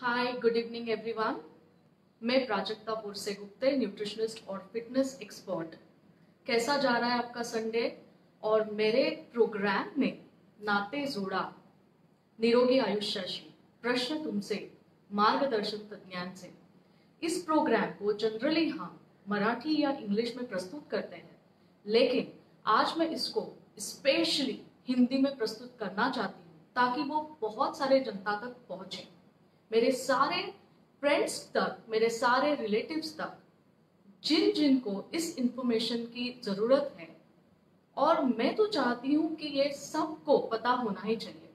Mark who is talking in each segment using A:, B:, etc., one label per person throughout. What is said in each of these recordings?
A: Hi good evening everyone. मैं Prajakta Borse Gupte, nutritionist और fitness expert. कैसा जा रहा है आपका संडे? और मेरे प्रोग्राम में नाते जोड़ा निरोगी आयुष्याशी प्रश्न तुमसे मार्गदर्शन तज्ञान से, इस प्रोग्राम को जनरली हम मराठी या इंग्लिश में प्रस्तुत करते हैं, लेकिन आज मैं इसको स्पेशली हिंदी में प्रस्तुत करना चाहती हूँ ताकि वो बहुत सारे जनता तक पहुंचे, मेरे सारे फ्रेंड्स तक, मेरे सारे रिलेटिव्स तक, जिन जिन को इस इंफॉर्मेशन की जरूरत है। और मैं तो चाहती हूँ कि ये सबको पता होना ही चाहिए।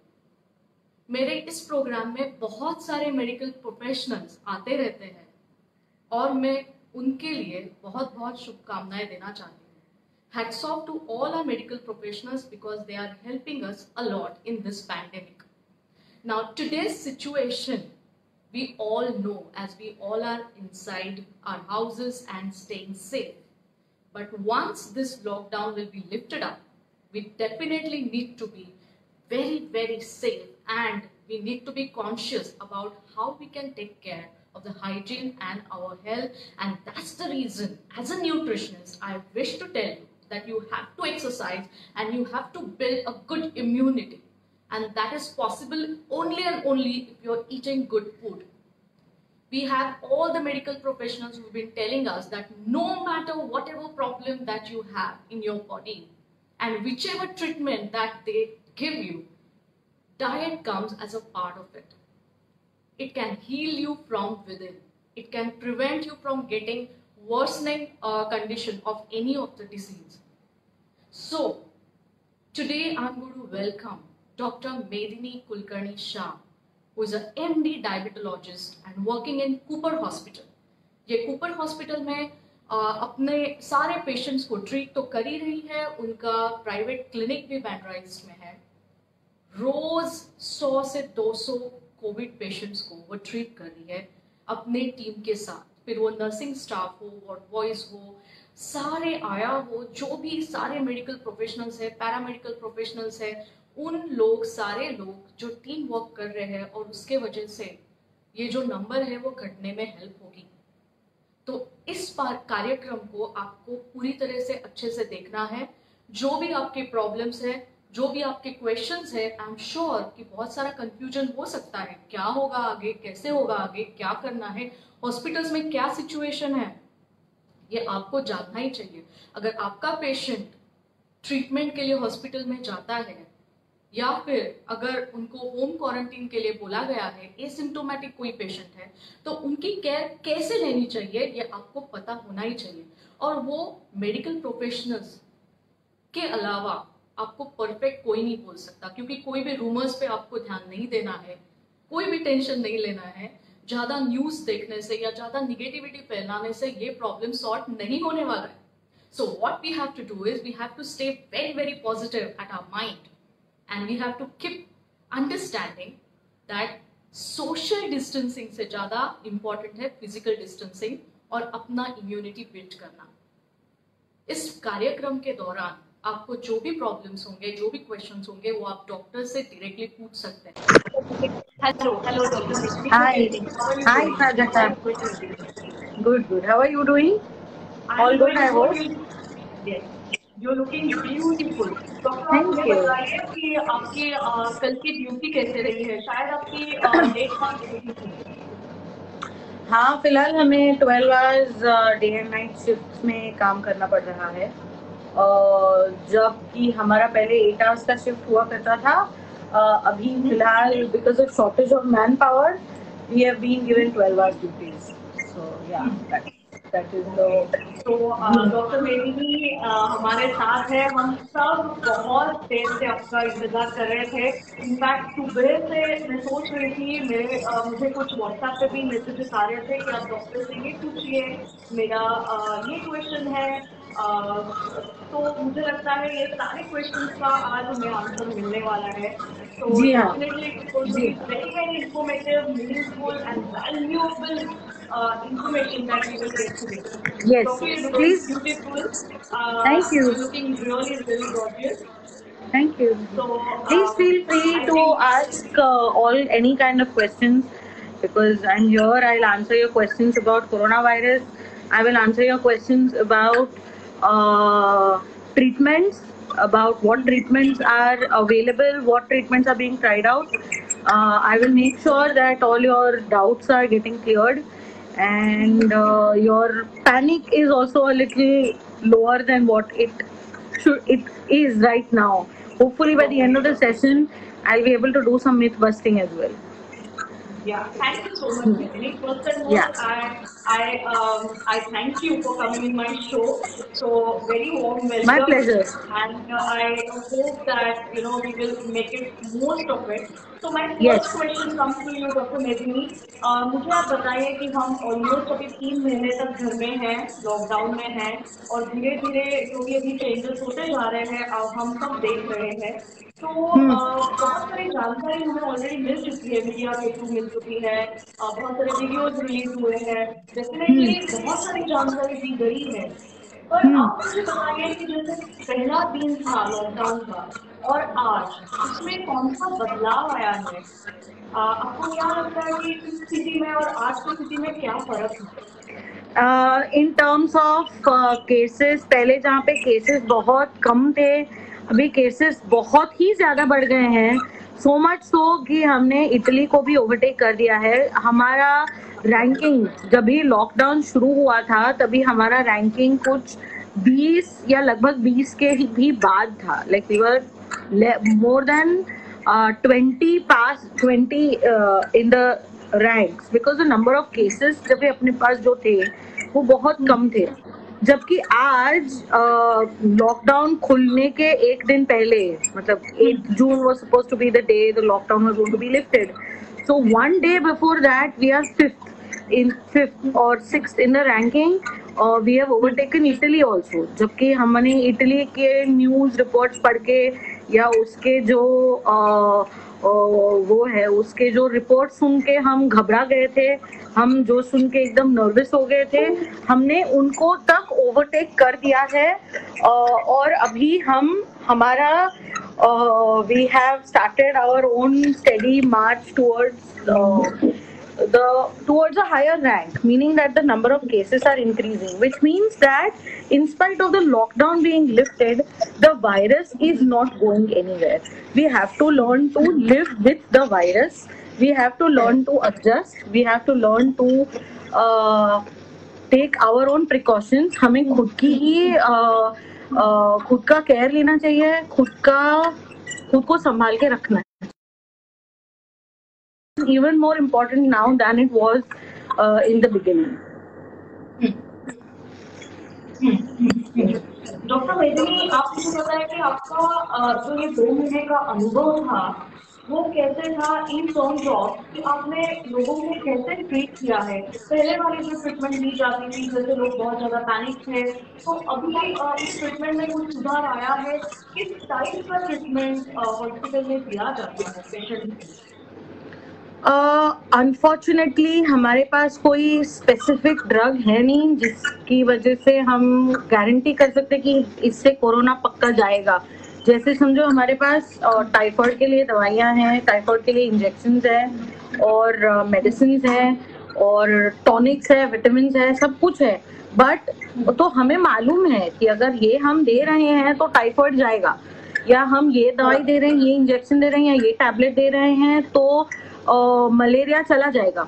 A: मेरे इस प्रोग्राम में बहुत सारे मेडिकल प्रोफेशनल्स आते रहते हैं और मैं उनके लिए बहुत बहुत शुभकामनाएं देना चाहती हूँ। Hats off to all our medical professionals because they are helping us a lot in this pandemic. Now, today's situation, we all know, as we all are inside our houses and staying safe. But once this lockdown will be lifted up, we definitely need to be very, very safe, and we need to be conscious about how we can take care of the hygiene and our health. And that's the reason, as a nutritionist, I wish to tell you that you have to exercise and you have to build a good immunity. And that is possible only and only if you're eating good food. We have all the medical professionals who've been telling us that no matter whatever problem that you have in your body and whichever treatment that they give you, diet comes as a part of it. It can heal you from within. It can prevent you from getting worsening condition of any of the disease. So, today I'm going to welcome Dr. Medini Kulkarni Shah, who is a MD diabetologist and working in Cooper Hospital. ये Cooper hospital में अपने सारे patients को treat तो कर ही रही है, उनका प्राइवेट क्लिनिक भी बैंड्राइज्ड में है। रोज 100 से 200 कोविड पेशेंट्स को वो ट्रीट कर रही है अपने टीम के साथ, फिर वो नर्सिंग स्टाफ हो, वार्ड बॉयज हो, सारे आया हो, जो भी सारे मेडिकल प्रोफेशनल्स है, पैरामेडिकल प्रोफेशनल्स है, उन लोग, सारे लोग जो टीम वर्क कर रहे हैं, और उसके वजह से ये जो नंबर है वो घटने में हेल्प होगी। तो इस कार्यक्रम को आपको पूरी तरह से अच्छे से देखना है। जो भी आपके प्रॉब्लम्स है, जो भी आपके क्वेश्चंस है, आई एम श्योर कि बहुत सारा कंफ्यूजन हो सकता है, क्या होगा आगे, कैसे होगा आगे, क्या करना है, हॉस्पिटल्स में क्या सिचुएशन है, ये आपको जानना ही चाहिए। अगर आपका पेशेंट ट्रीटमेंट के लिए हॉस्पिटल में जाता है या फिर अगर उनको होम क्वारंटीन के लिए बोला गया है, एसिम्प्टोमेटिक कोई पेशेंट है, तो उनकी केयर कैसे लेनी चाहिए ये आपको पता होना ही चाहिए। और वो मेडिकल प्रोफेशनल्स के अलावा आपको परफेक्ट कोई नहीं बोल सकता, क्योंकि कोई भी रूमर्स पे आपको ध्यान नहीं देना है, कोई भी टेंशन नहीं लेना है। ज्यादा न्यूज देखने से या ज्यादा निगेटिविटी फैलाने से ये प्रॉब्लम सॉर्ट नहीं होने वाला है। So what we have to do is we have to stay very very positive at our mind, and we have to keep understanding that social distancing से ज्यादा इंपॉर्टेंट है फिजिकल डिस्टेंसिंग और अपना immunity build करना। इस कार्यक्रम के दौरान आपको जो भी प्रॉब्लम्स होंगे, जो भी क्वेश्चंस होंगे, वो आप डॉक्टर से डायरेक्टली पूछ सकते हैं। Hello doctor.
B: Hi, Prajakta. Good. How are you doing? All good, I hope.
A: Yes, you're looking beautiful. Doctor, आप मुझे बताइए कि आपकी कल की ड्यूटी कैसे रही है? शायद आपकी डेट मार्च ड्यूटी थी।
B: हाँ, फिलहाल हमें 12 hours day and night shift में काम करना पड़ रहा है, जबकि हमारा पहले 8 आवर्स का शिफ्ट हुआ करता था। अभी फिलहाल because of shortage of man power we have been given 12 hours duties. So yeah that is
A: तो डॉक्टर मेदिनी हमारे साथ है। हम सब बहुत देर से आपका इंतजार कर रहे थे। इनफैक्ट सुबह से मैं सोच रही थी, मुझे कुछ व्हाट्सएप पे भी मैसेजेस आ रहे थे कि आप डॉक्टर से ये पूछिए, मेरा ये क्वेश्चन है। तो मुझे लगता है ये सारे क्वेश्चंस का आज हमें आंसर मिलने वाला है। So
B: जी हाँ,
A: definitely it's going to be very, very informative, meaningful and valuable information that we will get today.
B: yes,
A: Doctor, you're looking
B: please.
A: beautiful.
B: Thank you.
A: You're looking really, really gorgeous.
B: Thank you.
A: So
B: Please feel free to ask all any kind of questions because I'm here. I'll answer your questions about coronavirus. I will answer your questions about treatments, about what treatments are available, what treatments are being tried out. I will make sure that all your doubts are getting cleared, and your panic is also a little lower than what it is right now. Hopefully by the end of the session I'll be able to do some myth busting as well.
C: Yeah, thank you so much, Methini. First and most, I thank you for coming in my show. So very warm welcome.
B: My pleasure.
C: And I hope that we will make it most of it. So my
B: Yes.
C: first question comes to you, Dr. Methini. मुझे आप बताइए कि हम almost अभी 3 महीने तक घर में हैं, लॉकडाउन में हैं, और धीरे धीरे जो भी अभी चेंजेस होते जा रहे हैं हम सब देख रहे हैं. तो बहुत सारी जानकारी हमें ऑलरेडी मिल चुकी है, मीडिया के थ्रू मिल चुकी है, बहुत सारे वीडियोज रिलीज हुए हैं, डेफिनेटली बहुत सारी जानकारी दी गई है. पर आप मुझे बताइए कि जैसे पहला दिन था लॉकडाउन का और आज उसमें कौन सा बदलाव आया है? आपको क्या लगता है कि इस स्थिति में और आज की स्थिति में क्या फर्क है?
B: इन टर्म्स ऑफ केसेस, पहले जहाँ पे केसेस बहुत कम थे, अभी केसेस बहुत ही ज्यादा बढ़ गए हैं. सो मच सो कि हमने इटली को भी ओवरटेक कर दिया है. हमारा रैंकिंग जब भी लॉकडाउन शुरू हुआ था तभी हमारा रैंकिंग कुछ 20 या लगभग 20 के भी बाद था. Like we were more than 20 in the ranks because the number of cases जब भी अपने पास जो थे वो बहुत कम थे. जबकि आज लॉकडाउन खुलने के एक दिन पहले, मतलब 8 June was supposed to be the day the lockdown was going to be lifted. So one day before that we are fifth or sixth in the ranking. We have overtaken Italy also. जबकि हमने Italy के news reports पढ़ के या उसके जो वो है उसके जो रिपोर्ट सुन के हम घबरा गए थे, हम जो सुन के एकदम नर्वस हो गए थे, हमने उनको तक ओवरटेक कर दिया है. और अभी हमारा we have started our own steady march towards a higher rank, meaning that the number of cases are increasing, which means that in spite of the lockdown being lifted, the virus is not going anywhere. We have to learn to live with the virus. We have to learn to adjust. We have to learn to take our own precautions. हमें खुद का care लेना चाहिए, खुद को संभाल के रखना है. Even more important now than it was in the beginning.
C: Doctor मेदिनी, आप मुझे बताएं कि आपका जो ये 2 महीने का अनुभव था वो कैसे था इन टर्म्स ऑफ कि आपने लोगों को कैसे ट्रीट किया है? पहले वाली जो ट्रीटमेंट दी जाती थी, जैसे लोग बहुत ज्यादा पैनिक थे, तो अभी इस ट्रीटमेंट में कुछ सुधार आया है? किस टाइप का ट्रीटमेंट हॉस्पिटल में दिया जाता है पेशेंट को?
B: अनफॉर्चुनेटली हमारे पास कोई स्पेसिफिक ड्रग है नहीं जिसकी वजह से हम गारंटी कर सकते कि इससे कोरोना पक्का जाएगा. जैसे समझो हमारे पास टाइफाइड के लिए दवाइयाँ हैं, टाइफाइड के लिए इंजेक्शंस हैं और मेडिसिन हैं और टॉनिक्स है, विटामिन है, सब कुछ है. बट तो हमें मालूम है कि अगर ये हम दे रहे हैं तो टाइफाइड जाएगा, या हम ये दवाई दे रहे हैं, ये इंजेक्शन दे रहे हैं, या ये टैबलेट दे रहे हैं तो मलेरिया चला जाएगा.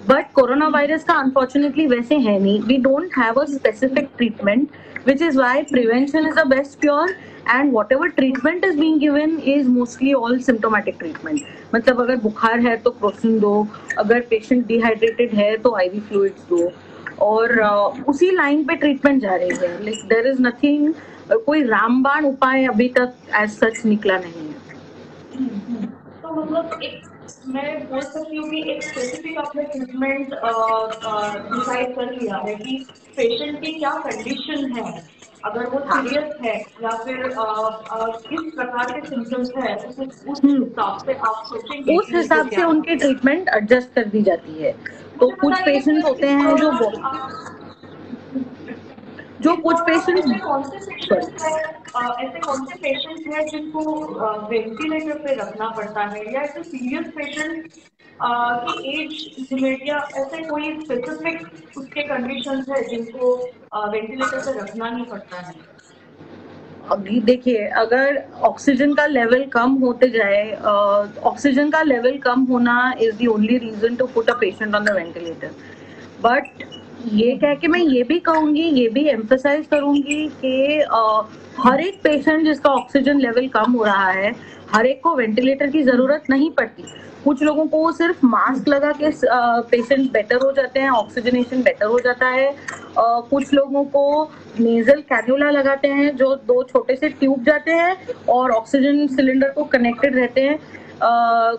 B: बट कोरोना वायरस का अनफॉर्चुनेटली वैसे है नहीं. We don't have a specific treatment, which is why prevention is the best cure, and whatever treatment is being given is mostly all symptomatic treatment. मतलब अगर बुखार है तो क्रोसिन दो, अगर पेशेंट डिहाइड्रेटेड है तो आईवी फ्लूइड्स दो, और उसी लाइन पे ट्रीटमेंट जा रही है. लाइक देयर इज नथिंग, कोई रामबाण उपाय अभी तक एज सच निकला नहीं है.
C: तो मतलब मैं बोल सकती हूँ कि एक स्पेसिफिक आपने ट्रीटमेंट डिसाइड कर लिया है कि पेशेंट की क्या कंडीशन है, अगर वो सीरियस है या फिर किस प्रकार के सिम्टम्स है, उस हिसाब से आप सोचेंगे,
B: उस हिसाब से उनकी ट्रीटमेंट एडजस्ट कर दी जाती है. तो कुछ पेशेंट्स होते हैं जो जो कुछ पेशेंट्स
C: ऐसे कौन से पेशेंट्स हैं जिनको वेंटिलेटर पे रखना पड़ता है, या ऐसे सीरियस पेशेंट की एज लिमिट या ऐसे कोई स्पेसिफिक उसके कंडीशंस है जिनको वेंटिलेटर पे रखना नहीं पड़ता है?
B: अभी देखिए, अगर ऑक्सीजन का लेवल कम होते जाए, ऑक्सीजन का लेवल कम होना is the only reason to put a patient on the ventilator. But ये कह के मैं ये भी कहूंगी, ये भी एम्फसाइज करूंगी कि हर एक पेशेंट जिसका ऑक्सीजन लेवल कम हो रहा है, हर एक को वेंटिलेटर की जरूरत नहीं पड़ती। कुछ लोगों को सिर्फ मास्क लगा के पेशेंट बेटर हो जाते हैं, ऑक्सीजनेशन बेटर हो जाता है। कुछ लोगों को नेजल कैन्युला लगाते हैं, जो 2 छोटे से ट्यूब जाते हैं और ऑक्सीजन सिलेंडर को कनेक्टेड रहते हैं।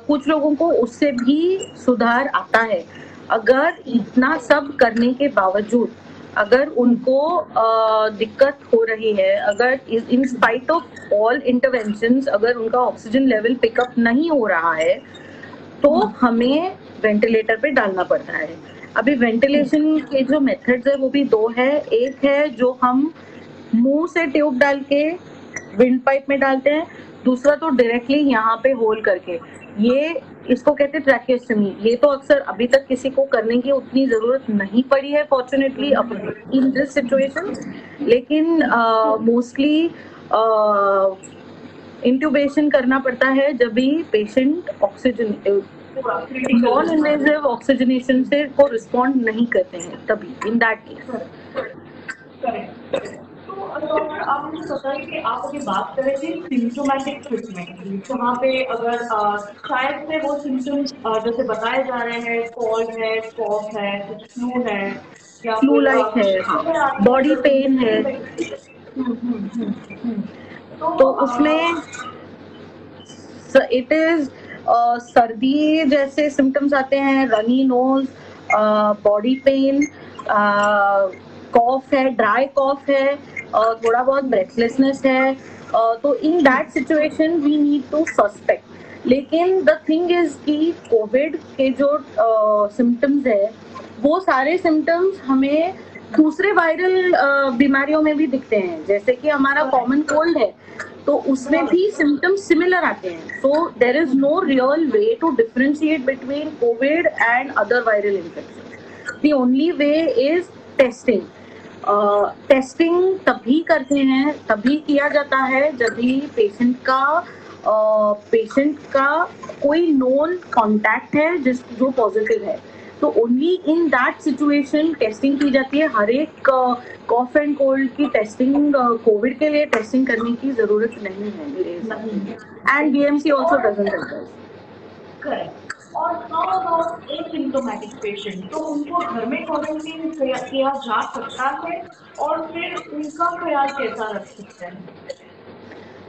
B: कुछ लोगों को उससे भी सुधार आता है। अगर इतना सब करने के बावजूद अगर उनको दिक्कत हो रही है, अगर in spite of all interventions अगर उनका ऑक्सीजन लेवल पिकअप नहीं हो रहा है, तो हमें वेंटिलेटर पे डालना पड़ता है। अभी वेंटिलेशन के जो मेथड्स है वो भी 2 है। एक है जो हम मुंह से ट्यूब डाल के विंड पाइप में डालते हैं, दूसरा तो डायरेक्टली यहाँ पे होल करके, ये इसको कहते हैं ट्रैकियोस्टमी। ये तो अक्सर अभी तक किसी को करने की उतनी जरूरत नहीं पड़ी है फॉर्चुनेटली इन दिस सिचुएशन, लेकिन मोस्टली इंट्यूबेशन करना पड़ता है जब भी patient oxygen non invasive oxygenation से को रिस्पॉन्ड नहीं करते हैं, तभी इन दैट केस।
C: तो डॉक्टर, आप मुझे बताइए कि आप अभी बात कर रहे थे सिम्टोमेटिक ट्रीटमेंट की, जहाँ पे अगर शायद से वो सिम्टम्स जैसे बताए जा रहे हैं, कोल्ड है, कॉफ है, कुछ फ्लू है, या
B: फ्लू लाइक है, बॉडी पेन है, तो उसमें इट इज सर्दी जैसे सिम्टम्स आते हैं, runny nose, body pain, cough है, ड्राई कॉफ है, थोड़ा बहुत ब्रेथलेसनेस है, तो in that situation we need to suspect. लेकिन द थिंग इज कि कोविड के जो सिम्टम्स है वो सारे सिम्टम्स हमें दूसरे वायरल बीमारियों में भी दिखते हैं। जैसे कि हमारा कॉमन कोल्ड है तो उसमें भी सिम्टम्स सिमिलर आते हैं। So there is no real way to differentiate between covid and other viral infection. The only way is testing. Testing तभी करते हैं, तभी किया जाता है जब भी पेशेंट का कोई नोन कॉन्टैक्ट है जो पॉजिटिव है, तो only in that situation testing की जाती है। हर एक कॉफ एंड कोल्ड की टेस्टिंग कोविड के लिए टेस्टिंग करने की जरूरत नहीं है मेरे हिसाब से, and BMC also doesn't help us.
C: Correct. और हाउ अबाउट एसिम्प्टोमेटिक पेशेंट, तो उनको घर में क्वारंटीन किया जा सकता है और फिर उनका ख्याल कैसा रख सकते हैं?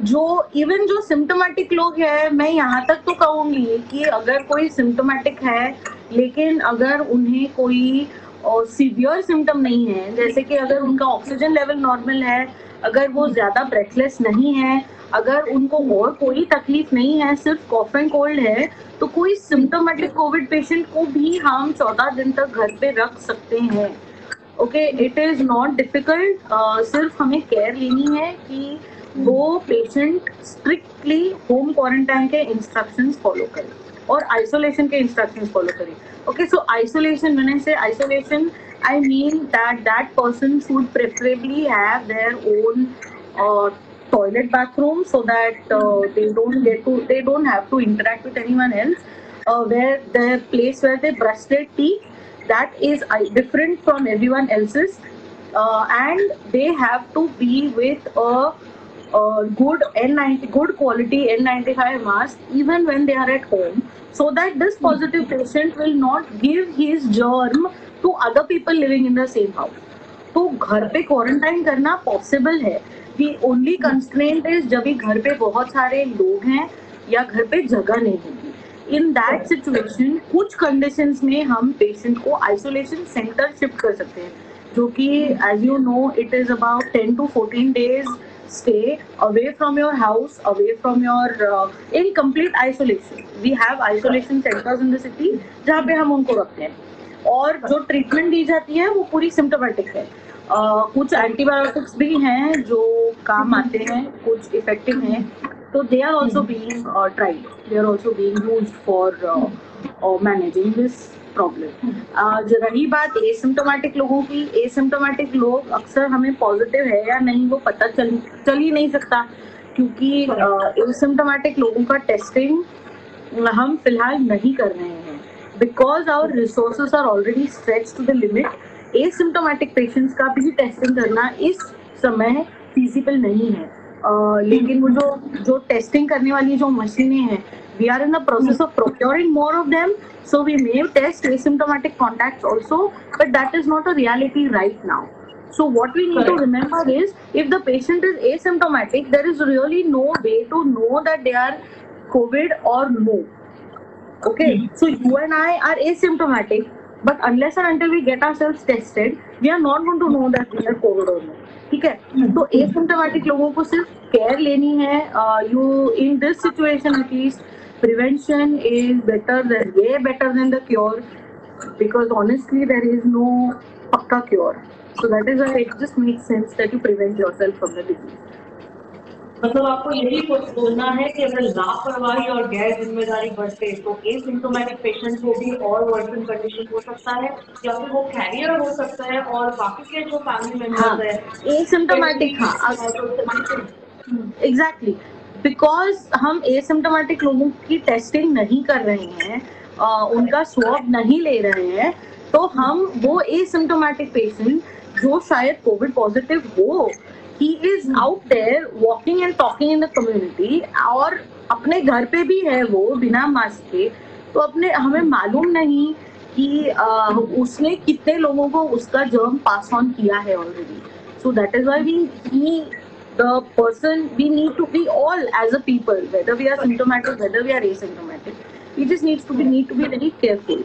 B: जो सिम्टोमेटिक लोग हैं, मैं यहाँ तक तो कहूंगी कि अगर कोई सिम्टोमेटिक है लेकिन अगर उन्हें कोई सीवियर सिम्टम नहीं है, जैसे कि अगर उनका ऑक्सीजन लेवल नॉर्मल है, अगर वो ज्यादा ब्रेथलेस नहीं है, अगर उनको और कोई तकलीफ नहीं है, सिर्फ कॉफ एंड कोल्ड है, तो कोई सिम्टोमेटिक कोविड पेशेंट को भी हम 14 दिन तक घर पे रख सकते हैं। Okay, it is not difficult. सिर्फ हमें केयर लेनी है कि वो पेशेंट स्ट्रिक्टली होम क्वारंटाइन के इंस्ट्रक्शंस फॉलो करे और आइसोलेशन के इंस्ट्रक्शंस फॉलो करे। Okay, so isolation, when I say isolation, I mean that person should preferably have their own toilet bathroom so that they don't have to interact with anyone else. Where their place where they brush their teeth, that is different from everyone else's, and they have to be with a good quality N95 mask even when they are at home, so that this positive patient will not give his germ to other people living in the same house. तो घर पे quarantine करना possible है। The only constraint is जब भी घर पे बहुत सारे लोग हैं या घर पे जगह नहीं होगी। In that situation, कुछ conditions में हम पेशेंट को आइसोलेशन सेंटर शिफ्ट कर सकते हैं, जो कि as you know it is about 10 to 14 days stay away from your house, away from your in complete isolation. We have isolation centers in the city जहाँ पे हम उनको रखते हैं, और जो ट्रीटमेंट दी जाती है वो पूरी सिम्टोमेटिक है। कुछ एंटीबायोटिक्स भी हैं जो काम आते हैं, कुछ इफेक्टिव हैं, तो they are also being tried, they are also being used for managing this problem. रही बात एसिम्टोमेटिक लोगों की, एसिम्टोमेटिक लोग अक्सर हमें पॉजिटिव है या नहीं वो पता चल ही नहीं सकता, क्योंकि एसिम्टोमेटिक लोगों का टेस्टिंग हम फिलहाल नहीं कर रहे हैं, because our resources are already stretched to the limit. Asymptomatic patients का भी टेस्टिंग करना इस समय फिजिबल नहीं है, लेकिन वो जो टेस्टिंग करने वाली जो मशीनें हैं, we are in the process of procuring more of them, so we may test asymptomatic contacts also, but that is not a reality right now. So what we need to remember is, if the patient is asymptomatic, there is really no way to know that they are COVID or no. Okay, so you and I are asymptomatic, but unless and until we get ourselves tested, we are not going to know that we are COVID or no. ठीक है, तो asymptomatic लोगों को सिर्फ care लेनी है। You in this situation at least prevention is better than the cure, because honestly there is no पक्का cure, so that is why it just makes sense that you prevent yourself from the disease.
C: मतलब आपको यही कुछ बोलना है कि अगर लापरवाही और गैर जिम्मेदारी बरते तो एसिम्टोमेटिक पेशेंट को भी और वर्सन कंडीशन हो सकता है, या फिर वो कैरियर हो सकता है और बाकी के जो फैमिली मेंबर्स है
B: एसिम्टोमेटिक, एग्जैक्टली, बिकॉज हम एसिम्टोमेटिक लोगों की टेस्टिंग नहीं कर रहे हैं, उनका स्वैब नहीं ले रहे हैं, तो हम वो एसिम्टोमेटिक पेशेंट जो शायद कोविड पॉजिटिव हो, he is out there walking and talking in the community, और अपने घर पे भी है वो बिना मास्क के, तो अपने हमें मालूम नहीं कि उसने कितने लोगों को उसका जर्म पास ऑन किया है already. So that is why we the person, we need to be all as a people, whether we are symptomatic, whether we are asymptomatic, we just need to be very careful.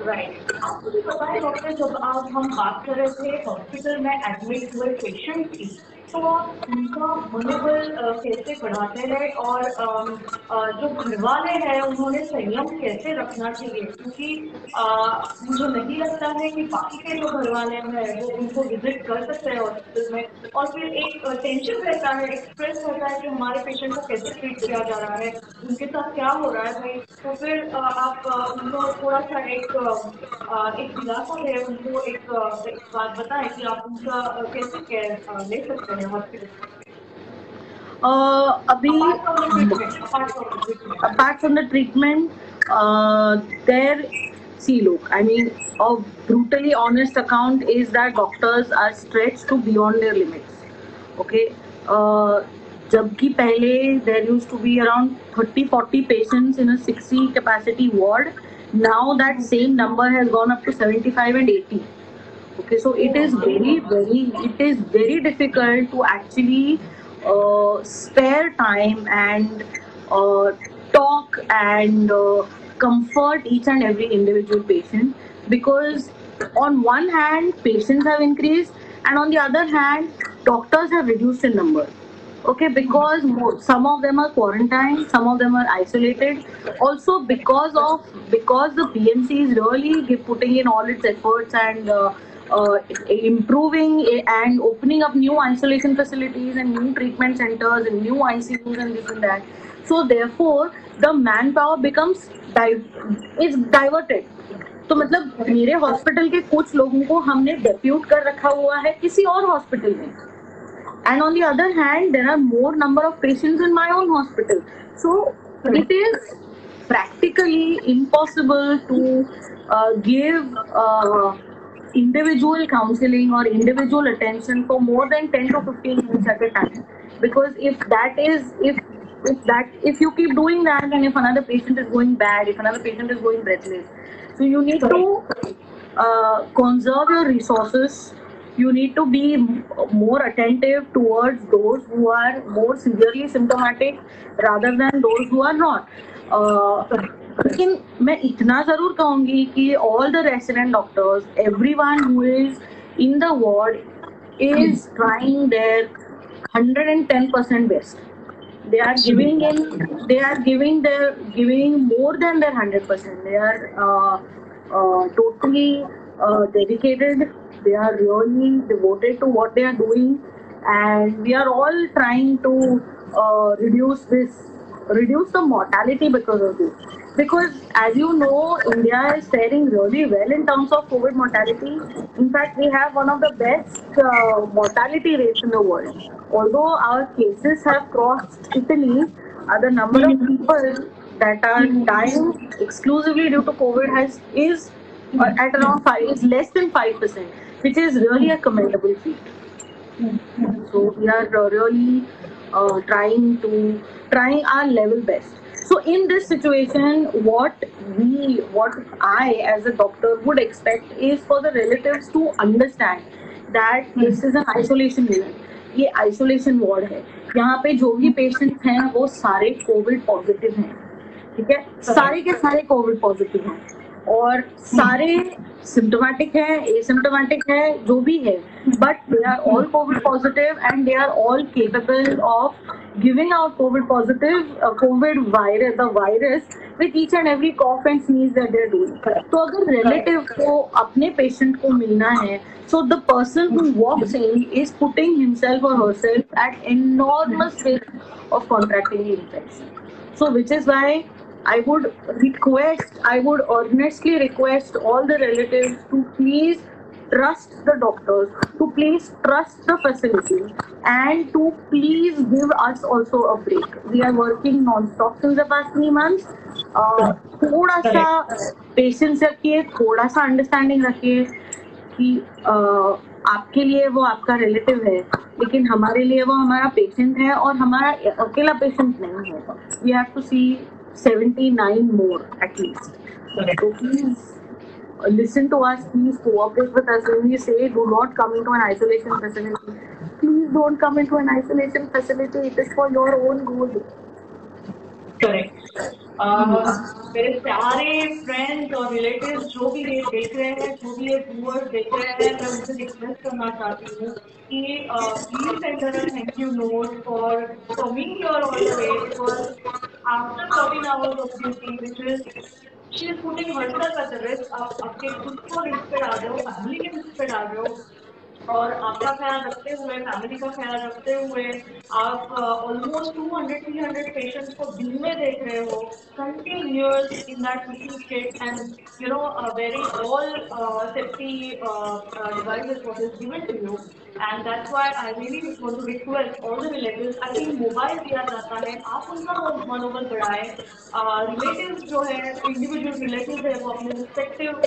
C: Right. आपको भी पता है doctor, जब आप हम बात कर रहे थे हॉस्पिटल में एडमिट हुए पेशेंट की, तो आप उनका मनोबल कैसे बढ़ाते हैं, और जो घर वाले हैं उन्होंने संयम कैसे रखना चाहिए, क्योंकि मुझे नहीं लगता है कि बाकी के जो घर वाले हैं वो उनको विजिट कर सकते हैं हॉस्पिटल में, और फिर एक टेंशन रहता है, एक्सप्रेस रहता है कि हमारे पेशेंट को कैसे ट्रीट किया जा रहा है, उनके साथ क्या हो रहा है भाई। तो फिर आप उनको थोड़ा सा एक दिलासा है, उनको एक बात बताएं कि आप उनका कैसे केयर ले सकते हैं हॉस्पिटल।
B: अभी apart from the treatment, there, see, look, I mean, a brutally honest account is that doctors are stretched to beyond their limits. Okay, जबकि पहले there used to be around 30-40 patients in a 60 capacity ward. Now that same number has gone up to 75 and 80. Okay, so it is very difficult to actually spare time and talk and comfort each and every individual patient, because on one hand patients have increased and on the other hand doctors have reduced in number. Okay, because some of them are quarantined, some of them are isolated. Also because the PMC is really putting in all its efforts and improving and opening up new isolation facilities and new treatment centers and new ICUs and this and that. So therefore the manpower becomes is diverted. तो मतलब मेरे hospital के कुछ लोगों को हमने depute कर रखा हुआ है किसी और हॉस्पिटल में, and on the other hand there are more number of patients in my own hospital, so it is practically impossible to give individual counseling or individual attention for more than 10 to 15 minutes at a time, because if you keep doing that and if another patient is going bad, if another patient is going breathless, so you need to conserve your resources. You need to be more attentive towards those who are more severely symptomatic rather than those who are not. लेकिन मैं इतना जरूर कहूँगी कि all the resident doctors, everyone who is in the ward is trying their 110% best. They are giving more than their 100%. They are totally dedicated. they are really devoted to what they are doing, and we are all trying to reduce the mortality because of this. Because as you know, India is faring really well in terms of COVID mortality. In fact, we have one of the best mortality rates in the world. Although our cases have crossed Italy, the number of people that are dying exclusively due to COVID is at around 5, is less than 5%, which is really a commendable feat. So we are really trying our level best. So in this situation, what I as a doctor would expect is for the relatives to understand that this is an isolation unit. ये isolation ward है. यहाँ पे जो भी patients हैं वो सारे Covid positive हैं. ठीक है, सारे के सारे कोविड पॉजिटिव हैं और सारे सिम्टोमेटिक है, एसिम्टोमेटिक है, जो भी है, but they are all covid positive and they are all capable of giving out covid positive covid virus, the virus with each and every cough and sneeze that they are doing. तो अगर relative को अपने patient को मिलना है, so the person who walks in is putting himself or herself at enormous risk of contracting the infection. So which is why I would earnestly request all the relatives to please trust the doctors, to please trust the facility, and to please give us also a break. We are working non-stop since the past 3 months. थोड़ा सा patience रखिए, थोड़ा सा understanding रखिए कि आपके लिए वो आपका रिलेटिव है, लेकिन हमारे लिए वो हमारा पेशेंट है और हमारा अकेला पेशेंट नहीं है. We have to see 79 more at least. So please listen to us, please cooperate with us when we say do not come into an isolation facility. Please don't come into an isolation facility. It is for your own good.
C: Correct. मेरे प्यारे friends और relatives जो भी ये देख रहे हैं, जो भी ये व्यूअर्स देख रहे हैं, मैं उनसे रिक्वेस्ट करना चाहती हूँ कि please send us a thank you note for coming here all the way, because after 14 hours of duty, which is she is putting herself at the risk. आप आपके खुद को रिस्क पे डाल रहे हो, फैमिली के रिस्क पे डाल रहे हो, और आपका ख्याल रखते हुए, फैमिली का ख्याल रखते हुए आप ऑलमोस्ट 200-300 पेशेंट्स को दिन में देख रहे हो, continuous in that teaching state, and you know wearing all safety devices what is given to you. And that's why I really want to request all the relatives, I think mobile दिया जाता है, आप उनका मनोबल बढ़ाएं. Relatives जो है, individual relatives है, वो अपने रिस्पेक्टिव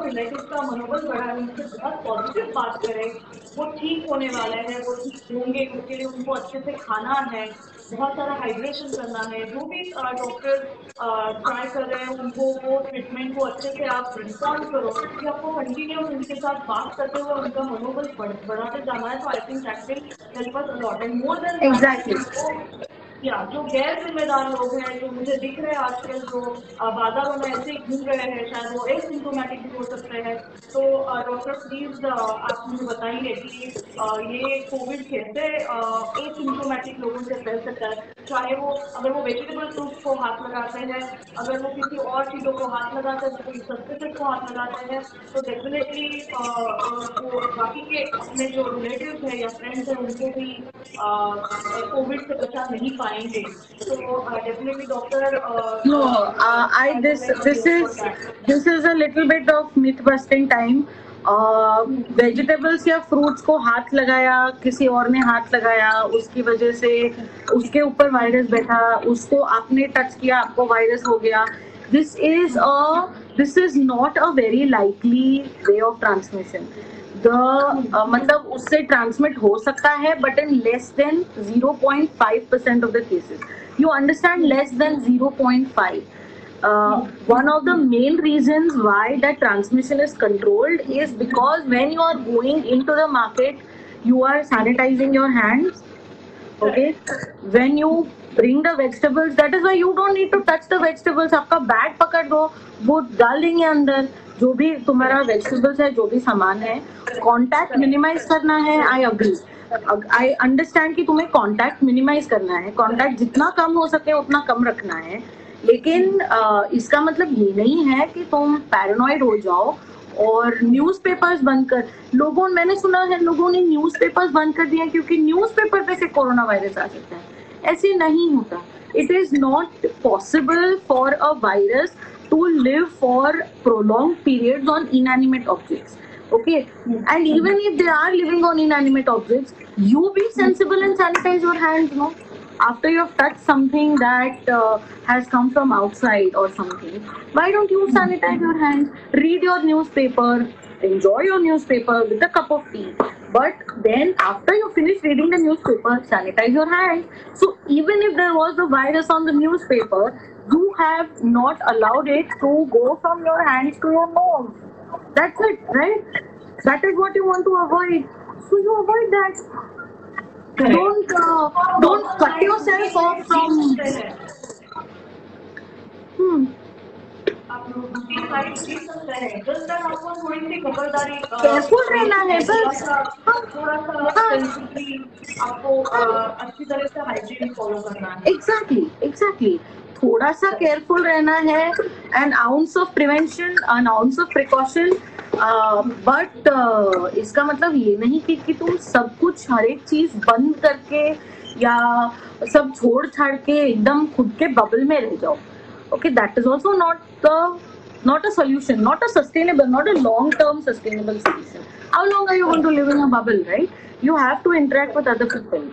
C: रिलेटिव्स का मनोबल बढ़ाएं, उनसे बहुत पॉजिटिव बात करें. वो ठीक होने वाले हैं, वो ठीक होंगे, उसके लिए उनको अच्छे से खाना है, बहुत सारा हाइड्रेशन करना है. जो भी डॉक्टर ट्राई कर रहे हैं उनको वो ट्रीटमेंट को अच्छे से आप रिस्पॉन्ड करो, कि आपको कंटिन्यू उनके साथ बात करते हुए उनका मनोबल बढ़ाते जाना है. तो I think that will help us a lot. And more than exactly या जो गैर जिम्मेदार लोग हैं, जो मुझे दिख रहे हैं आजकल, जो बाजारों में ऐसे ही घूम रहे हैं, शायद वो एसिम्टोमेटिक भी हो सकते हैं. तो डॉक्टर प्लीज आप मुझे बताइए कि ये कोविड कैसे एसिम्टोमेटिक लोगों से फैल सकता है. चाहे वो अगर वो वेजिटेबल फ्रूट्स को हाथ लगाते हैं, अगर वो किसी और चीज़ों को हाथ लगाते हैं, कोई सब्सिडेंट को हाथ लगाते हैं, तो डेफिनेटली वो बाकी के अपने जो रिलेटिव्स हैं या फ्रेंड्स हैं उनको भी कोविड से बचा नहीं पाएंगे. So definitely, doctor.
B: This is a little bit of myth busting time. Vegetables या फ्रूट्स को हाथ लगाया, किसी और ने हाथ लगाया, उसकी वजह से उसके ऊपर वायरस बैठा, उसको आपने टच किया, आपको वायरस हो गया. This is not a very likely way of transmission. मतलब उससे ट्रांसमिट हो सकता है, but in less than 0.5% of the cases. You understand, less than 0.5. One of the main reasons why that transmission is controlled is because when you are going into the market, you are sanitizing your hands. Okay, when you bring the vegetables, that is why you don't need to touch the vegetables. आपका bag पकड़ दो, वो डाल देंगे अंदर. जो भी तुम्हारा वेजिटेबल्स है, जो भी सामान है, कांटेक्ट मिनिमाइज करना है. आई अंडरस्टैंड कि तुम्हें कांटेक्ट मिनिमाइज करना है, कांटेक्ट जितना कम हो सके उतना कम रखना है, लेकिन इसका मतलब ये नहीं है कि तुम पैरानॉइड हो जाओ और न्यूज़पेपर्स बंद कर, मैंने सुना है लोगों ने न्यूज़पेपर्स बंद कर दिए क्योंकि न्यूज़पेपर पे से कोरोना वायरस आ सकता है। ऐसे नहीं होता। It is not possible for a virus to live for prolonged periods on inanimate objects. Okay, and even if they are living on inanimate objects, you be sensible and sanitize your hands, no? After you have touched something that has come from outside or something, why don't you sanitize your hands? Read your newspaper, enjoy your newspaper with a cup of tea. But then after you finish reading the newspaper, sanitize your hands. So even if there was a virus on the newspaper, you have not allowed it to go from your hands to your nose. That's it, right? That is what you want to avoid. So you avoid that. Don't cut yourself off from.
C: आप दूसरी side भी सकते हैं, just आपको थोड़ी सी खबरदारी
B: careful रहना है बस।
C: थोड़ा सा सेंसिटिवली आपको अच्छी तरह से हाइजीन फॉलो करना है।
B: एग्जैक्टली थोड़ा सा केयरफुल रहना है, N ounce of prevention, N ounce of precaution. But इसका मतलब ये नहीं कि तुम सब कुछ हर एक चीज बंद करके या सब छोड़ छाड़ के एकदम खुद के बबल में रह जाओ। Okay, that is also not a solution, not a sustainable, not a long-term sustainable solution. How long are you going to live in a bubble, right? You have to interact with other people.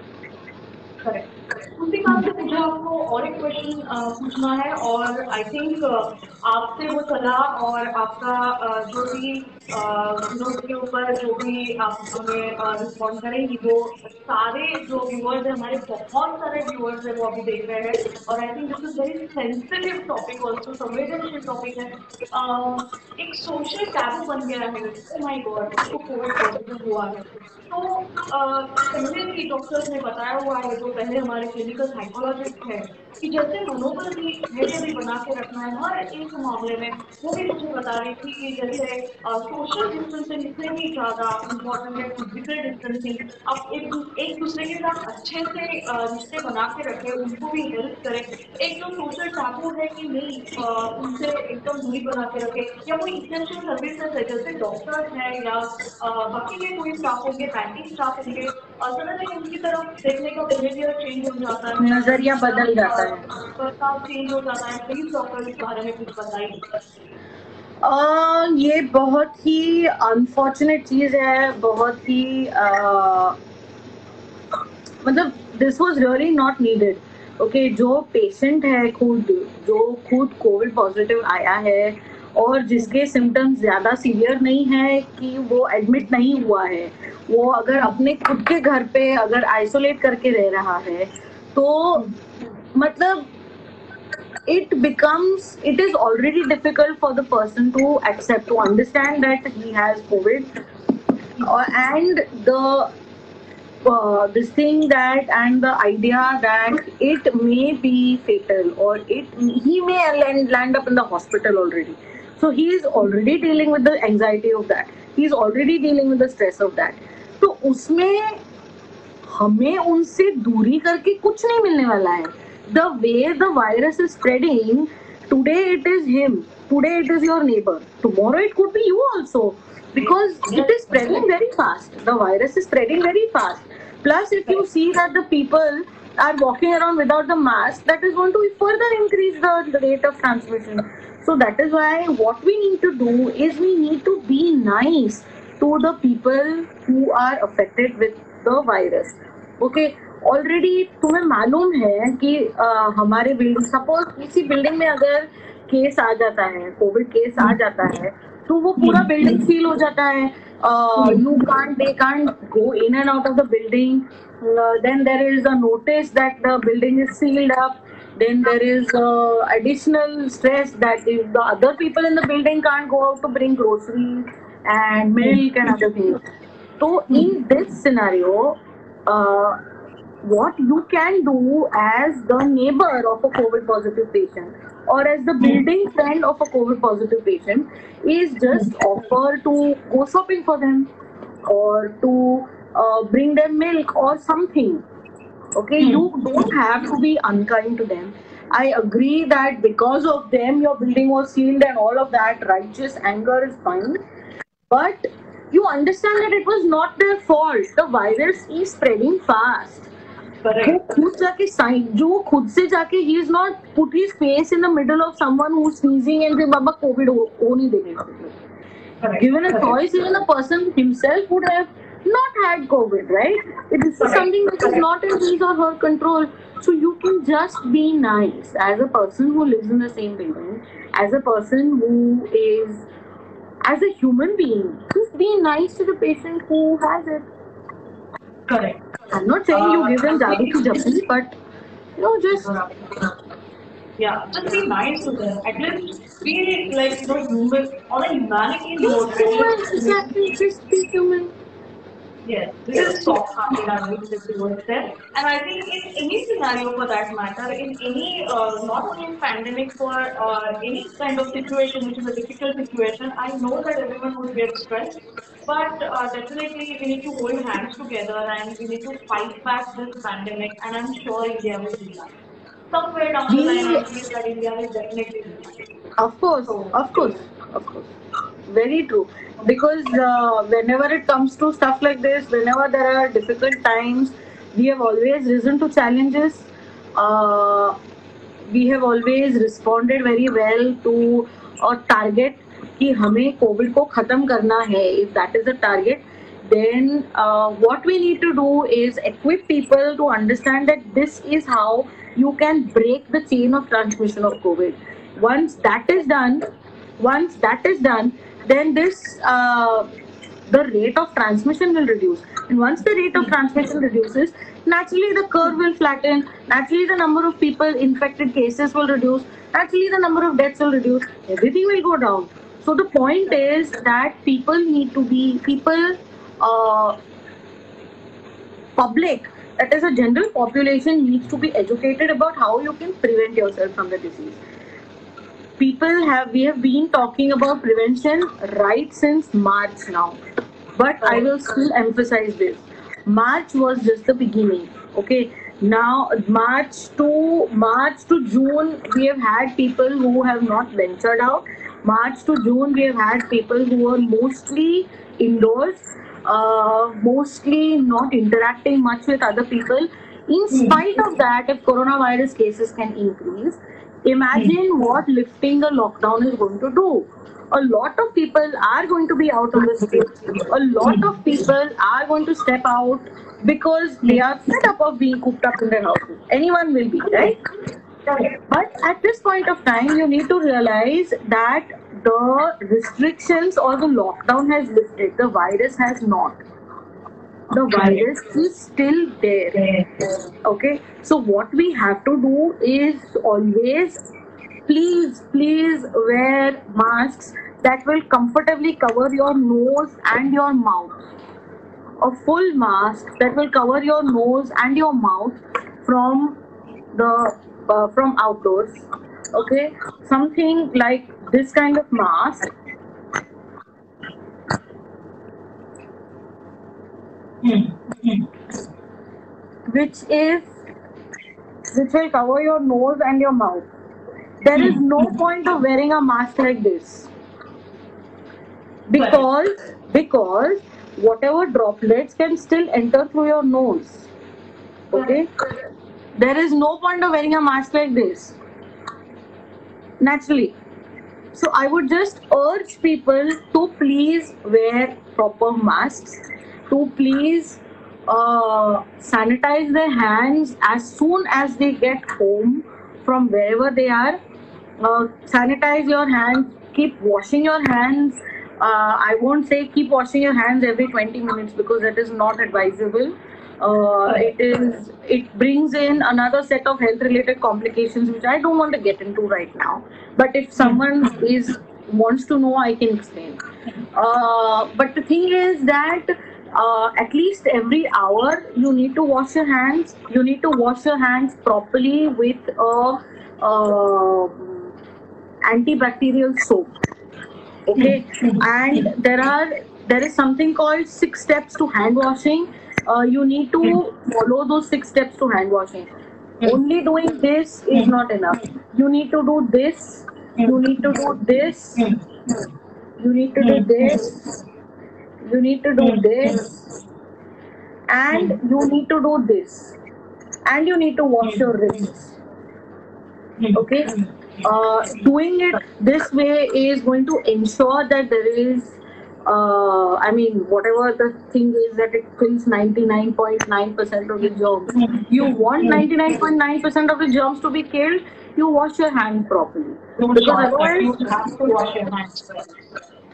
C: Correct. उसी बात से मुझे आपको और एक question पूछना है, और आई थिंक आपसे वो सलाह और आपका जो भी नोट के ऊपर जो भी आप हमें रिस्पॉन्ड करेंगी, वो सारे जो व्यूअर्स हैं, हमारे बहुत सारे व्यूअर्स हैं, वो अभी देख रहे हैं, और I think this is very sensitive topic, also संवेदनशील टॉपिक है। एक सोशल टैबू बन गया है, ओह माय गॉड, इसको कोविड पॉजिटिव हुआ है। तो पहले भी डॉक्टर्स ने बताया हुआ है, जो पहले हमारे क्लिनिकल साइकोलॉजिस्ट है, कि जैसे मनोबल भी धैर्य बना के रखना है हर एक मामले में। वो भी मुझे बता रही थी कि जैसे सोशल डिस्टेंसिंग इससे भी ज़्यादा इम्पोर्टेंट है, फिजिकल डिस्टेंसिंग। आप एक दूसरे के साथ अच्छे से रिश्ते बना के रखें, उनको भी हेल्प करें। एक जो सोशल टैबू है कि नहीं, उनसे एकदम दूरी बना के रखें, या कोई इसेंशियल सर्विसेज है जैसे डॉक्टर्स है या बाकी के कोई स्टाफ होंगे, बैंकिंग स्टाफ होंगे, सडनली उनकी तरफ देखने का बिहेवियर चेंज हो जाता है,
B: नजरिया बदल जाता है,
C: बर्ताव चेंज हो जाता है। प्लीज डॉक्टर इस बारे में कुछ बताइए।
B: ये बहुत ही अनफॉर्चुनेट चीज है, बहुत ही मतलब this was really not needed. Okay, जो पेशेंट है जो खुद कोविड पॉजिटिव आया है और जिसके सिम्टम्स ज़्यादा सीवियर नहीं है कि वो एडमिट नहीं हुआ है, वो अगर अपने खुद के घर पे अगर आइसोलेट करके रह रहा है, तो मतलब it is already difficult for the person to accept, to understand that he has COVID, and this thing that, and the idea that it may be fatal, or he may land up in the hospital already. So he is already dealing with the anxiety of that, he is already dealing with the stress of that. तो उसमें हमें उनसे दूरी करके कुछ नहीं मिलने वाला है। The way the virus is spreading, today it is him, today it is your neighbor, tomorrow it could be you also, because it is spreading very fast. The virus is spreading very fast. Plus, if you see that the people are walking around without the mask, that is going to further increase the rate of transmission. So that is why what we need to do is we need to be nice to the people who are affected with the virus. Okay, already तुम्हें मालूम है कि हमारे building, suppose किसी building में अगर case आ जाता है, कोविड केस आ जाता है, तो वो पूरा बिल्डिंग सील हो जाता है। they can't go in and out of the building. Then there is a notice that the building is sealed up. Then there is additional stress that if the other people in the building can't go out to bring groceries and milk and other things. So in this scenario, what you can do as the neighbor of a COVID positive patient or as the building friend of a COVID positive patient is just offer to go shopping for them or to bring them milk or something. Okay, you don't have to be unkind to them. I agree that because of them your building was sealed and all of that, righteous anger is fine. but you understand that it was not their fault. The virus is spreading fast. वो खुद जाके जो खुद से जाके he is not put his face in the middle of someone who's sneezing and say Baba Covid हो नहीं देगा. Given a choice, even the person himself would have not had COVID, right? This is something which is not in his or her control. So you can just be nice as a person who lives in the same building, as a person who is, as a human being, just be nice to the patient who has it.
C: Correct.
B: I'm not saying you give them jadoo ki jappi, but you know, just
C: just be nice to them. At least be like human on a humanity note.
B: Exactly, just be human.
C: Yes, this is soft-hearted language that you were said, and I think in any scenario for that matter, in any not only in pandemic, for any kind of situation which is a difficult situation, I know that everyone would get stressed, but definitely we need to hold hands together and we need to fight back this pandemic, and I'm sure India will do that. Somewhere down the line, I feel that India will definitely do that.
B: Of course. Very true. Because whenever it comes to stuff like this, whenever there are difficult times, we have always risen to challenges. We have always responded very well to a target कि हमें Covid को खत्म करना है. If that is the target, then what we need to do is equip people to understand that this is how you can break the chain of transmission of COVID. Once that is done, then this the rate of transmission will reduce, and once the rate of transmission reduces, naturally the curve will flatten, naturally the number of people infected cases will reduce, naturally the number of deaths will reduce, everything will go down. So the point is that people need to be public, that is a general population needs to be educated about how you can prevent yourself from the disease. We have been talking about prevention right since March now, but I will still emphasize this. March was just the beginning. Okay, now March to June we have had people who have not ventured out. March to June we have had people who were mostly indoors, mostly not interacting much with other people. In spite of that, if coronavirus cases can increase, imagine what lifting the lockdown is going to do. A lot of people are going to be out on the streets. A lot of people are going to step out because they are fed up of being cooped up in their houses. Anyone will be, right? But at this point of time, you need to realize that the restrictions or the lockdown has lifted. The virus has not. The virus is still there. Okay, so what we have to do is always, please wear masks that will comfortably cover your nose and your mouth. A full mask that will cover your nose and your mouth from outdoors. Okay, something like this kind of mask. Which will cover your nose and your mouth. There is no point of wearing a mask like this because whatever droplets can still enter through your nose. Okay, there is no point of wearing a mask like this naturally. So I would just urge people to please wear proper masks, to please sanitize their hands as soon as they get home from wherever they are. Sanitize your hands, keep washing your hands. I won't say keep washing your hands every 20 minutes because that is not advisable. It brings in another set of health related complications which I don't want to get into right now, but if someone wants to know, I can explain. But the thing is that at least every hour you need to wash your hands. You need to wash your hands properly with antibacterial soap. Okay, and there is something called 6 steps to hand washing. You need to follow those 6 steps to hand washing. Only doing this is not enough. You need to do this. You need to do this. You need to do this. you need to do this, and you need to do this, and you need to wash your wrists. Okay, doing it this way is going to ensure that there is I mean, whatever the thing is, that it kills 99.9% of the germs. You want 99.9% of the germs to be killed, you wash your hands properly. Because otherwise,
C: you have to wash your hands.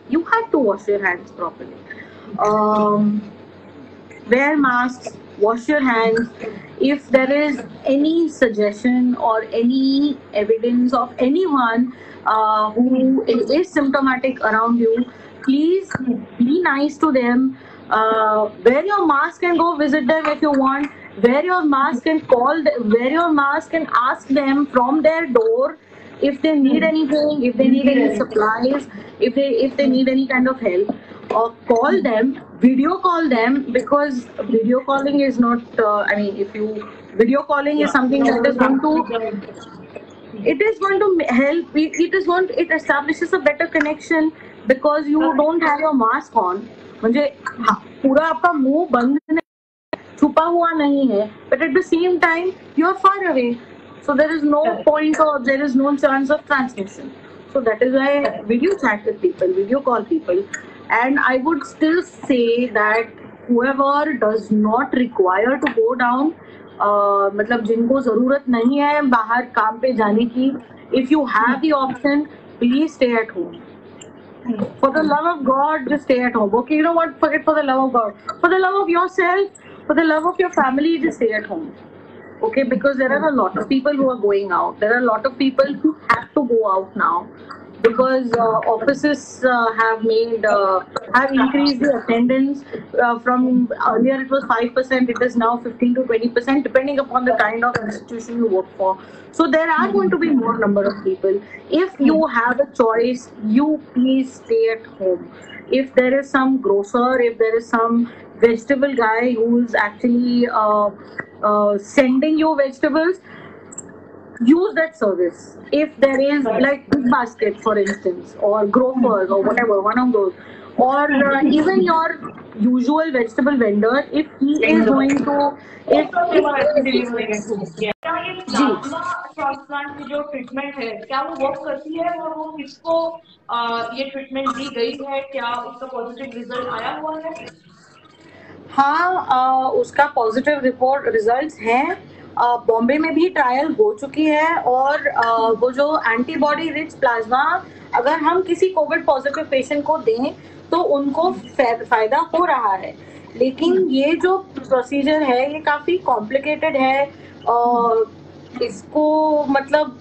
B: you have to wash your hands properly. Wear masks, wash your hands. If there is any suggestion or any evidence of anyone who is symptomatic around you, please be nice to them. Wear your mask and go visit them if you want. Wear your mask and wear your mask and ask them from their door if they need anything, if they need any supplies, if they need any kind of help, or call them, video call them, because video calling is not I mean, if you video calling is something that is going to, it is going to help, it establishes a better connection, because you don't have your mask on. म्हणजे पूरा आपका मुंह बंद नहीं, छुपा हुआ नहीं है, but at the same time you are far away, so there is no point, or there is no chance of transmission. So that is why video chat with people, video call people. And I would still say that whoever does not require to go down, मतलब जिनको जरूरत नहीं है बाहर काम पे जाने की, if you have the option, please stay at home. For the love of God, just stay at home. Okay, you know what? Forget for the love of God. For the love of yourself, for the love of your family, just stay at home. Okay, because there are a lot of people who are going out. There are a lot of people who have to go out now, because offices have increased the attendance from earlier it was 5%, it is now 15 to 20%, depending upon the kind of institution you work for. So there are going to be more number of people. If you have a choice, you please stay at home. If there is some grocer, if there is some vegetable guy who is actually sending you vegetables, use that service. If there is like Big Basket, for instance, or Grofers, or whatever, one of those, or even your usual vegetable vendor, if he is going to,
C: plasma transplant की जो treatment है, क्या वो work करती है, और वो किसको ये ट्रीटमेंट दी गई है, क्या उसका पॉजिटिव रिजल्ट आया हुआ है?
B: हाँ, उसका पॉजिटिव रिजल्ट्स हैं. बॉम्बे में भी ट्रायल हो चुकी है, और वो जो एंटीबॉडी रिच प्लाज्मा अगर हम किसी कोविड पॉजिटिव पेशेंट को दें तो उनको फायदा हो रहा है. लेकिन ये जो प्रोसीजर है ये काफी कॉम्प्लिकेटेड है. इसको मतलब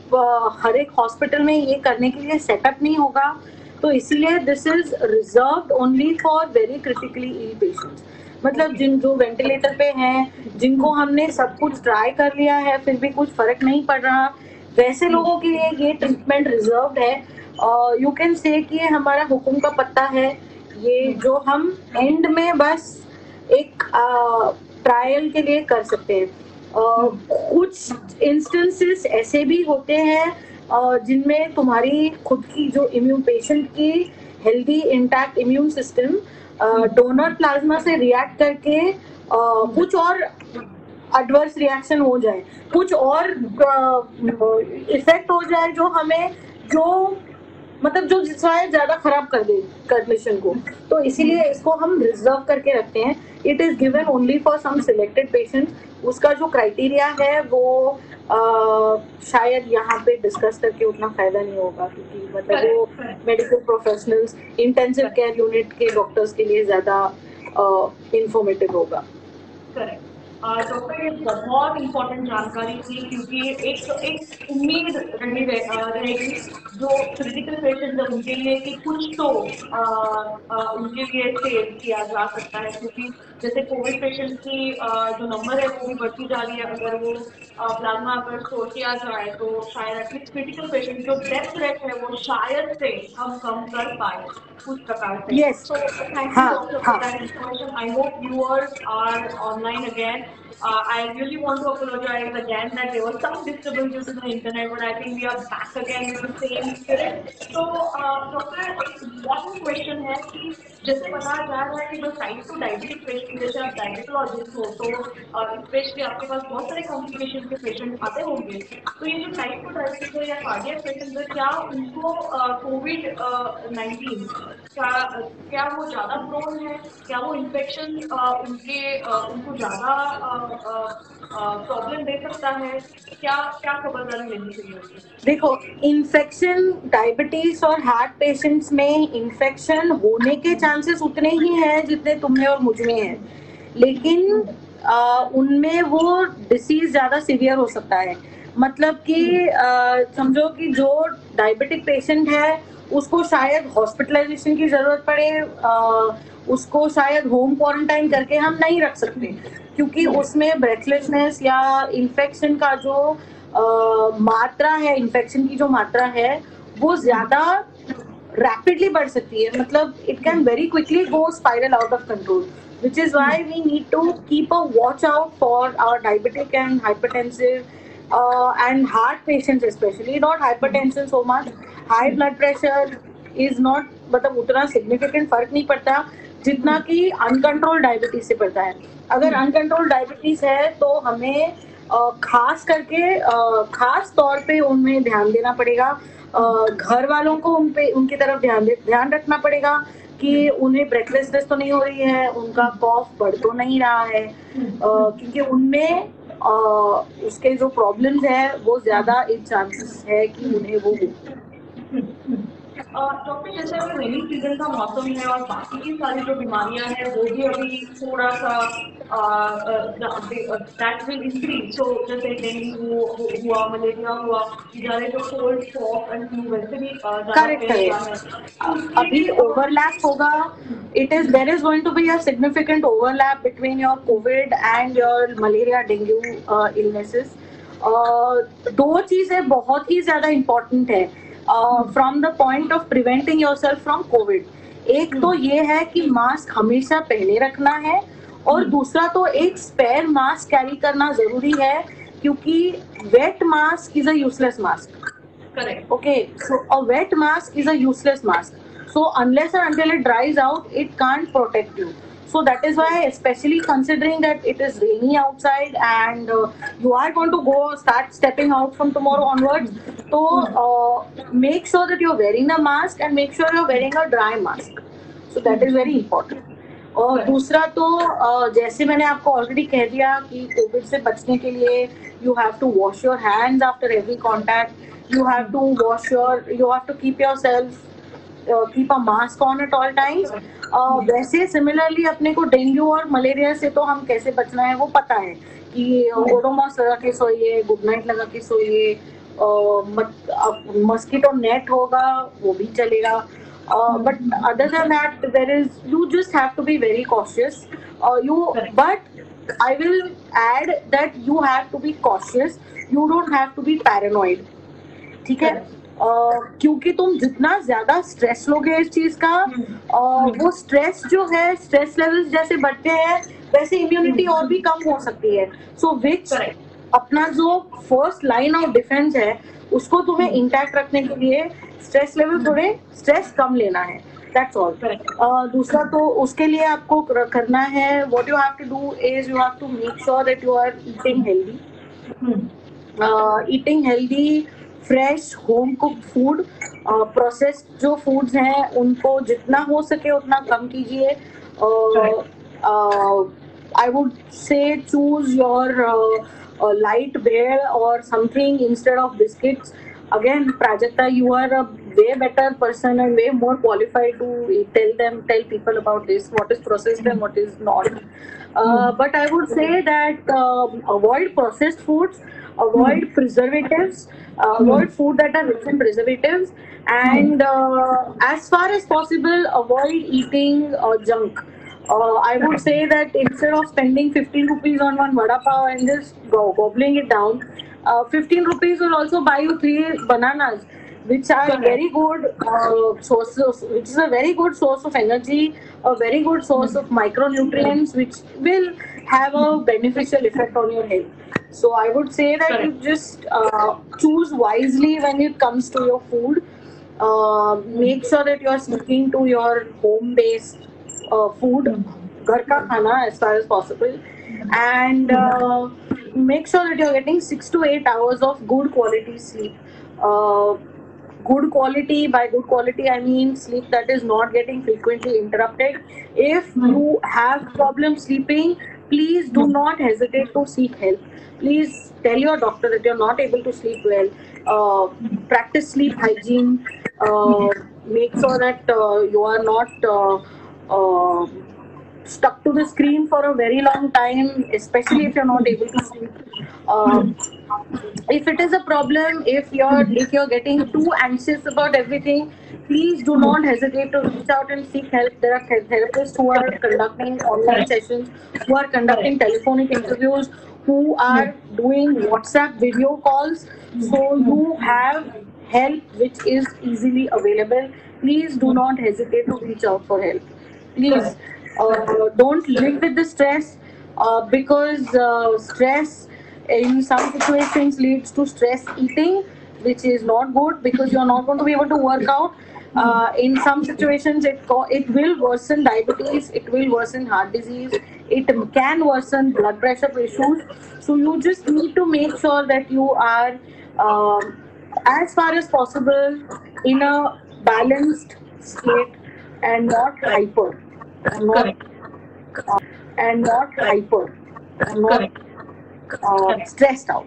B: हर एक हॉस्पिटल में ये करने के लिए सेटअप नहीं होगा, तो इसीलिए this is reserved only for very critically ill patients. मतलब जो वेंटिलेटर पे हैं, जिनको हमने सब कुछ ट्राई कर लिया है फिर भी कुछ फर्क नहीं पड़ रहा, वैसे लोगों के लिए ये ट्रीटमेंट रिजर्व्ड है. यू कैन से कि ये हमारा हुक्म का पत्ता है, ये जो हम एंड में बस एक ट्रायल के लिए कर सकते हैं. कुछ इंस्टेंसेस ऐसे भी होते हैं जिनमें तुम्हारी खुद की जो इम्यून पेशेंट की healthy intact immune system donor plasma से रिएक्ट करके कुछ और एडवर्स रिएक्शन हो जाए, कुछ और इफेक्ट हो जाए जो हमें मतलब जो शायद ज्यादा खराब कर दे कंडीशन को. तो इसीलिए इसको हम रिजर्व करके रखते हैं. It is given only for some selected patients. उसका जो क्राइटेरिया है वो शायद यहाँ पे डिस्कस करके उतना फायदा नहीं होगा, क्योंकि मतलब वो medical professionals, intensive care unit के डॉक्टर्स के लिए ज्यादा इंफॉर्मेटिव होगा.
C: करेक्ट. डॉक्टर, ये बहुत इम्पोर्टेंट जानकारी थी, क्योंकि एक उम्मीद रहेगी जो क्रिटिकल पेशेंट है उनके लिए कि कुछ तो उनके लिए सेव किया जा सकता है, क्योंकि जैसे कोविड पेशेंट की जो नंबर है वो भी बढ़ती जा रही है. अगर वो प्लाज्मा अगर स्टोर किया जाए तो शायद एटलीस्ट क्रिटिकल पेशेंट जो डेथ रेट है वो शायद से हम कम कर पाए कुछ प्रकार से.
B: Yes.
C: So thank you, doctor, for that information. I hope viewers are online again. I really want to apologize again that there was some disturbance due to the internet, but I think we are back again with the same spirit. So, doctor एक important question है कि जैसे बताया जा रहा है कि जो टाइप 2 डायबिटिक पेशेंट, जैसे आप डायबिटोलॉजिस्ट हो तो स्पेशली आपके पास बहुत सारे कॉम्प्लिकेशन के पेशेंट आते होंगे, तो ये जो टाइप 2 डायबिटिक है या कार्डियक पेशेंट है, क्या उनको कोविड 19 क्या वो ज़्यादा प्रोन है, क्या वो इन्फेक्शन उनको ज़्यादा प्रॉब्लम दे सकता है, क्या क्या खबरदारी लेनी चाहिए?
B: देखो, इन्फेक्शन डायबिटीज और हार्ट पेशेंट्स में इन्फेक्शन होने के चांसेस उतने ही हैं जितने तुम में और मुझ में हैं, लेकिन उनमें वो डिसीज ज्यादा सीवियर हो सकता है। मतलब कि समझो कि जो डायबिटिक पेशेंट है उसको शायद हॉस्पिटलाइजेशन की जरूरत पड़े, उसको शायद होम क्वारंटाइन करके हम नहीं रख सकते, क्योंकि उसमें ब्रेथलेसनेस या इन्फेक्शन का जो मात्रा है, इन्फेक्शन की जो मात्रा है वो ज्यादा रैपिडली बढ़ सकती है। मतलब it can very quickly go spiral out of control, which is why we need to keep a watch out for our diabetic and hypertensive and heart patients, especially not hypertension so much. High blood pressure is not, मतलब उतना significant फर्क नहीं पड़ता जितना कि uncontrol diabetes से पड़ता है। अगर अनकंट्रोल डायबिटीज है तो हमें खास करके खास तौर पे उनमें ध्यान देना पड़ेगा, घर वालों को उनकी तरफ ध्यान रखना पड़ेगा कि उन्हें ब्रेथलेसनेस तो नहीं हो रही है, उनका कॉफ बढ़ तो नहीं रहा है, क्योंकि उनमें उसके जो प्रॉब्लम्स है वो ज्यादा चांसेस है कि उन्हें वो
C: डॉक्टर, जैसे अभी रेनी सीजन का मौसम है और बाकी की सारी जो बीमारियां हैं वो भी अभी थोड़ा सा दैट विल इंक्रीज, सो जैसे डेंगू हुआ, मलेरिया हुआ, ज़्यादा जो कोल्ड कॉफ एंड फ्लू वैसे भी
B: करेक्ट है। अभी ओवरलैप होगा, there is going to be a significant overlap between your COVID and your malaria dengue illnesses. दो चीजें बहुत ही ज्यादा इम्पोर्टेंट है from the point of preventing yourself from Covid. एक तो ये है कि मास्क हमेशा पहने रखना है, और दूसरा तो एक स्पेयर मास्क कैरी करना जरूरी है, क्योंकि wet mask is a useless mask.
C: Correct.
B: Okay, so a wet mask is a useless mask. So unless or until it dries out, it can't protect you. So that is why, especially considering that it is rainy outside and you are going to start stepping out from tomorrow onwards, so make sure that you're wearing the mask and make sure you're wearing a dry mask. So that is very important. और दूसरा तो जैसे मैंने आपको already कह दिया कि Covid से बचने के लिए you have to wash your hands after every contact, you have to keep yourself keep a mask on at all times. वैसे सिमिलरली अपने को डेंगू और मलेरिया से तो हम कैसे बचना है वो पता है कि ओडोमॉस लगा के सोइए, गुड नाइट लगा के सोइए, मस्कीटो नेट होगा वो भी चलेगा, but other than that you just have to be very cautious. But I will add that you have to be cautious, you don't have to be paranoid. ठीक है, क्योंकि तुम जितना ज्यादा स्ट्रेस लोगे इस चीज का, वो स्ट्रेस जो है, स्ट्रेस लेवल्स जैसे बढ़ते हैं वैसे इम्यूनिटी और भी कम हो सकती है। सो विच अपना जो फर्स्ट लाइन ऑफ डिफेंस है उसको तुम्हें इंटैक्ट रखने के लिए स्ट्रेस लेवल थोड़े स्ट्रेस कम लेना है, दैट्स ऑल। दूसरा तो उसके लिए आपको करना है, what you have to do is you have to make sure that you are eating healthy fresh home cooked food. Processed जो फूड्स हैं उनको जितना हो सके उतना कम कीजिए। I would say choose your light bread और something instead of biscuits. Again, Prajakta, you are a way better person and way more qualified to tell people about this, what is processed and what is not. But I would say that avoid processed foods, avoid preservatives, avoid food that are rich in preservatives, and as far as possible, avoid eating junk. I would say that instead of spending 15 rupees on one vada pav and just gobbling it down, 15 rupees will also buy you 3 bananas. which are
C: Correct.
B: very good sources, which is a very good source of energy, a very good source of micronutrients, which will have a beneficial effect on your health. So I would say that you
C: Correct.
B: just choose wisely when it comes to your food. Make sure that you are sticking to your home based food, घर का खाना as far as possible, and make sure that you're getting 6 to 8 hours of good quality sleep. Good quality, by good quality I mean sleep that is not getting frequently interrupted. If you have problem sleeping, please do not hesitate to seek help. Please tell your doctor that you're not able to sleep well. Practice sleep hygiene. Make sure that you are not stuck to the screen for a very long time, especially if you're not able to sleep. If it is a problem, if you're getting too anxious about everything, please do not hesitate to reach out and seek help. There are therapists who are conducting online sessions, who are conducting telephonic interviews, who are doing WhatsApp video calls. So you have help which is easily available. Please do not hesitate to reach out for help. Please don't live with the stress, because stress in some situations leads to stress eating, which is not good because you're not going to be able to work out. In some situations, it will worsen diabetes, it will worsen heart disease, it can worsen blood pressure issues. So you just need to make sure that you are, as far as possible, in a balanced state and not hyper, and not
C: Correct.
B: and not hyper, and not stressed out.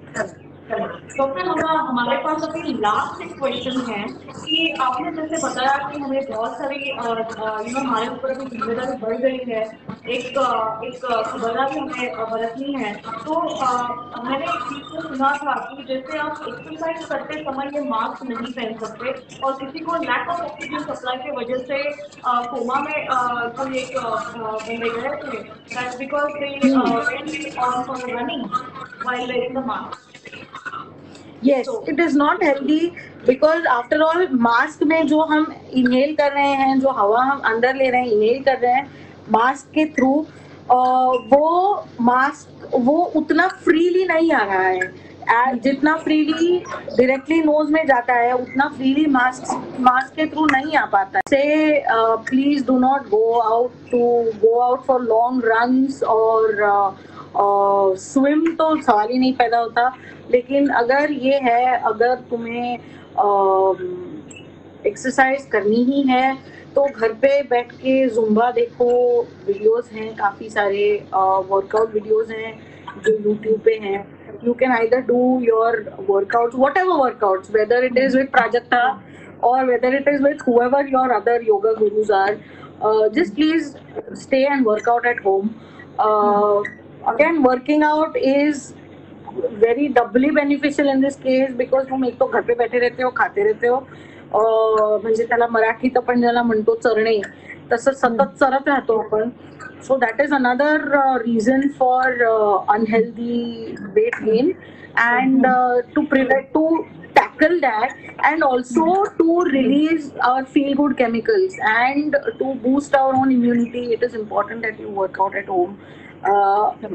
C: Doctor हमारे पास अभी last एक question है कि आपने जैसे बताया कि हमें बहुत सारी हमारे ऊपर अभी जिम्मेदारी बढ़ गई है, एक खबरदारी हमें बरतनी है। तो मैंने एक चीज को सुना था कि जैसे आप एक्सरसाइज करते समय ये मास्क नहीं पहन सकते, और किसी को लैक ऑफ ऑक्सीजन सप्लाई की वजह से कोमा में कोई एक बंदे गए थे, that's because they went on for running while wearing the mask.
B: Yes, it is not healthy because after all mask में जो हम इनहेल कर रहे हैं, जो हवा हम अंदर ले रहे हैं, इनहेल कर रहे हैं मास्क के थ्रू, वो उतना फ्रीली नहीं आ रहा है। जितना फ्रीली डायरेक्टली नोज में जाता है उतना फ्रीली मास्क के थ्रू नहीं आ पाता है। से please do not go out for long runs और स्विम तो सवाल ही नहीं पैदा होता। लेकिन अगर ये है, अगर तुम्हें एक्सरसाइज करनी ही है तो घर पे बैठ के जुम्बा देखो, वीडियोस हैं काफ़ी सारे, वर्कआउट वीडियोस हैं जो यूट्यूब पे हैं। You can either do your workouts, whatever workouts, whether it is with Prajakta or whether it is with whoever your other yoga gurus are. Just please stay and work out at home. Again, working out is very doubly beneficial in this case because तुम एक तो घर पे बैठे रहते हो, खाते रहते हो, म्हणजे त्याला मराठीत आपण ज्याला म्हणतो चरणे, तसं सतत चरत राहतो आपण. So that is another reason for unhealthy weight gain, and to tackle that and also to release our feel good chemicals and to boost our own immunity, it is important that you work out at home.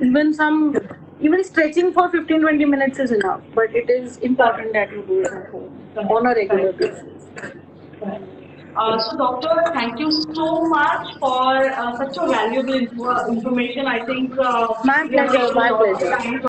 B: Even stretching for 15-20 minutes is enough, but it is important that you do it at home on a regular basis.
C: So doctor, thank you so much for such a valuable information. I think
B: My pleasure.